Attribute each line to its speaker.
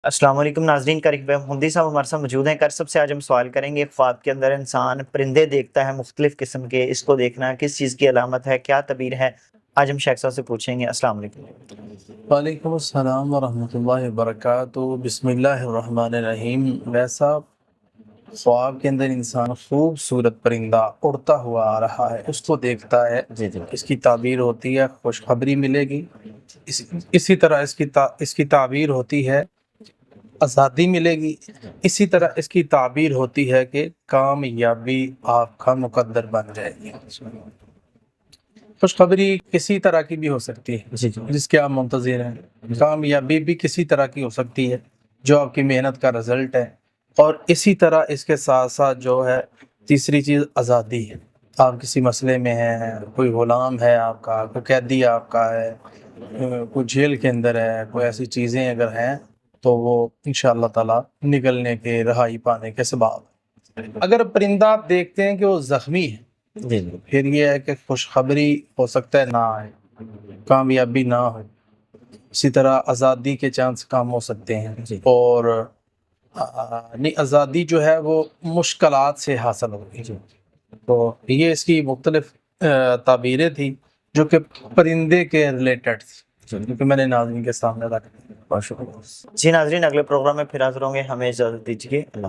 Speaker 1: अस्सलाम वालेकुम नाज़रीन, करीब हुंदी साहब हमारे साथ मौजूद हैं। कर सबसे आज हम सवाल करेंगे, ख्वाब के अंदर इंसान परिंदे देखता है मुख्तलिफ किस्म के, इसको देखना किस चीज़ की अलामत है, क्या तबीर है? आज हम शेख साहब से पूछेंगे। अस्सलाम वालेकुम।
Speaker 2: वालेकुम अस्सलाम वरहमतुल्लाहि वबरकातुहू। बिस्मिल्लाहिर्रहमानिर्रहीम। वैसा ख्वाब के अंदर इंसान खूबसूरत परिंदा उड़ता हुआ आ रहा है, उसको देखता है।
Speaker 1: जी जी।
Speaker 2: इसकी ताबीर होती है खुशखबरी मिलेगी। इसी तरह इसकी ताबीर होती है आज़ादी मिलेगी। इसी तरह इसकी ताबीर होती है कि कामयाबी आपका मुकद्दर बन जाएगी। खुशखबरी किसी तरह की भी हो सकती है
Speaker 1: जी जी।
Speaker 2: जिसके आप मुंतज़िर हैं। कामयाबी भी किसी तरह की हो सकती है जो आपकी मेहनत का रिजल्ट है। और इसी तरह इसके साथ साथ जो है तीसरी चीज़ आज़ादी है। आप किसी मसले में हैं, कोई गुलाम है आपका, कोई कैदी आपका है, कोई जेल के अंदर है, कोई ऐसी चीज़ें अगर हैं तो वो इंशाअल्लाह ताला निकलने के, रहाई पाने के सबब है। अगर परिंदा आप देखते हैं कि वो ज़ख्मी है,
Speaker 1: जी जी।
Speaker 2: फिर ये है कि खुशखबरी हो सकता है ना आए, कामयाबी ना हो। इसी तरह आज़ादी के चांस कम हो सकते हैं।
Speaker 1: जी।
Speaker 2: और नहीं, आज़ादी जो है वो मुश्किलात से हासिल होगी।
Speaker 1: जी।
Speaker 2: तो ये इसकी मुख्तलिफ ताबीरें थी जो कि परिंदे के रिलेटेड थी, क्योंकि मैंने नाज़रीन के सामने रख दी।
Speaker 1: बहुत शुक्रिया। जी नाज़रीन, अगले प्रोग्राम में फिर हाज़िर होंगे। हमें इजाज़त दीजिए। अल्लाह हाफ़िज़।